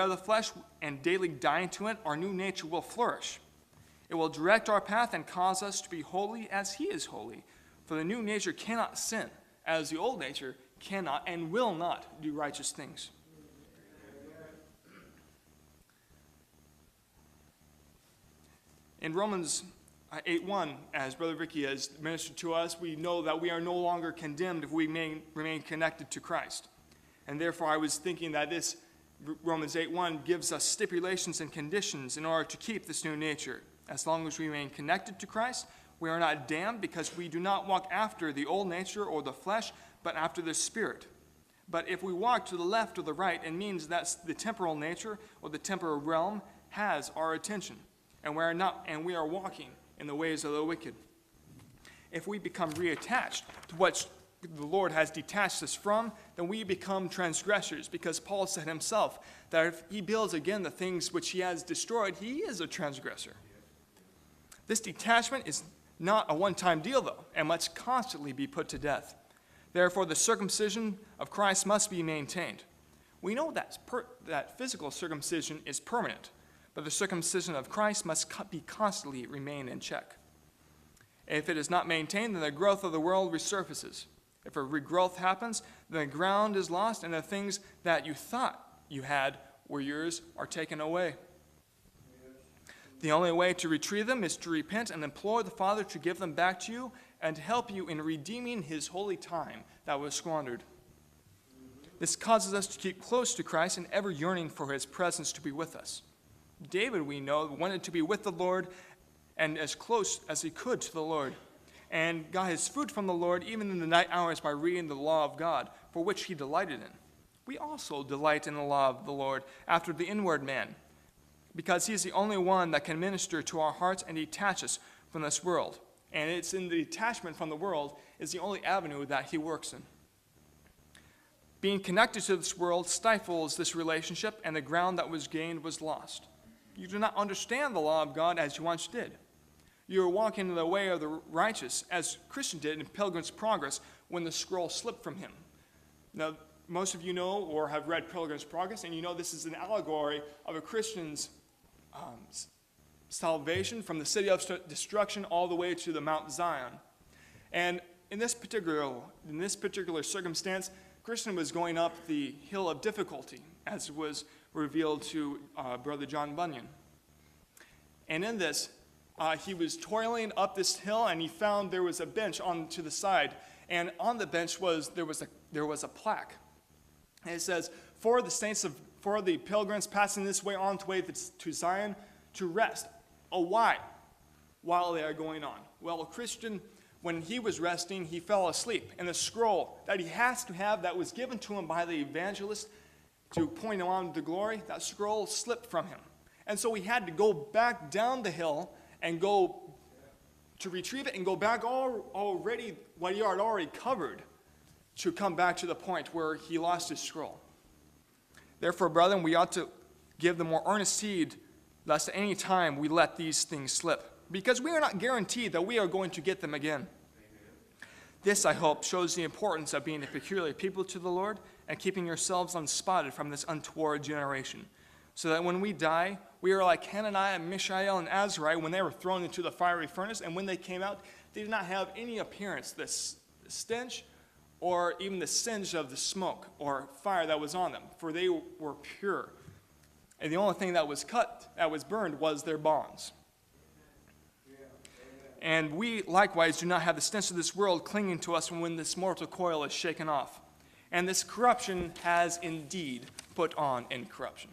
of the flesh and daily dying to it, our new nature will flourish. It will direct our path and cause us to be holy as he is holy. For the new nature cannot sin, as the old nature cannot and will not do righteous things. In Romans 8:1, as Brother Ricky has ministered to us, we know that we are no longer condemned if we remain connected to Christ. And therefore I was thinking that this Romans 8:1 gives us stipulations and conditions in order to keep this new nature. As long as we remain connected to Christ, we are not damned because we do not walk after the old nature or the flesh, but after the Spirit. But if we walk to the left or the right, it means that the temporal nature or the temporal realm has our attention, and we are walking in the ways of the wicked. If we become reattached to what the Lord has detached us from, then we become transgressors, because Paul said himself that if he builds again the things which he has destroyed, he is a transgressor. This detachment is not a one-time deal, though, and must constantly be put to death. Therefore, the circumcision of Christ must be maintained. We know that physical circumcision is permanent, but the circumcision of Christ must be constantly remain in check. If it is not maintained, then the growth of the world resurfaces. If a regrowth happens, then the ground is lost, and the things that you thought you had were yours are taken away. The only way to retrieve them is to repent and implore the Father to give them back to you and to help you in redeeming his holy time that was squandered. This causes us to keep close to Christ and ever yearning for his presence to be with us. David, we know, wanted to be with the Lord and as close as he could to the Lord, and got his food from the Lord even in the night hours by reading the law of God, for which he delighted in. We also delight in the law of the Lord after the inward man, because he is the only one that can minister to our hearts and detach us from this world. And it's in the detachment from the world is the only avenue that he works in. Being connected to this world stifles this relationship, and the ground that was gained was lost. You do not understand the law of God as you once did. You are walking in the way of the righteous, as Christian did in Pilgrim's Progress when the scroll slipped from him. Now, most of you know or have read Pilgrim's Progress, and you know this is an allegory of a Christian's salvation from the city of destruction all the way to the Mount Zion. And in this particular circumstance, Christian was going up the hill of difficulty, as was revealed to Brother John Bunyan. And in this, he was toiling up this hill, and he found there was a bench on to the side, and on the bench there was a plaque, and it says, "For the pilgrims passing this way on the way to Zion, to rest a while they are going on." Well, a Christian, when he was resting, he fell asleep, and the scroll that he has to have that was given to him by the evangelist to point him on to glory, that scroll slipped from him. And so he had to go back down the hill and go to retrieve it and go back already what he had already covered to come back to the point where he lost his scroll. Therefore, brethren, we ought to give the more earnest heed lest at any time we let these things slip, because we are not guaranteed that we are going to get them again. This, I hope, shows the importance of being a peculiar people to the Lord and keeping yourselves unspotted from this untoward generation, so that when we die, we are like Hananiah, Mishael, and Azariah when they were thrown into the fiery furnace, and when they came out, they did not have any appearance, the stench, or even the singe of the smoke or fire that was on them, for they were pure. And the only thing that was burned, was their bonds. And we likewise do not have the stench of this world clinging to us when this mortal coil is shaken off. And this corruption has indeed put on incorruption.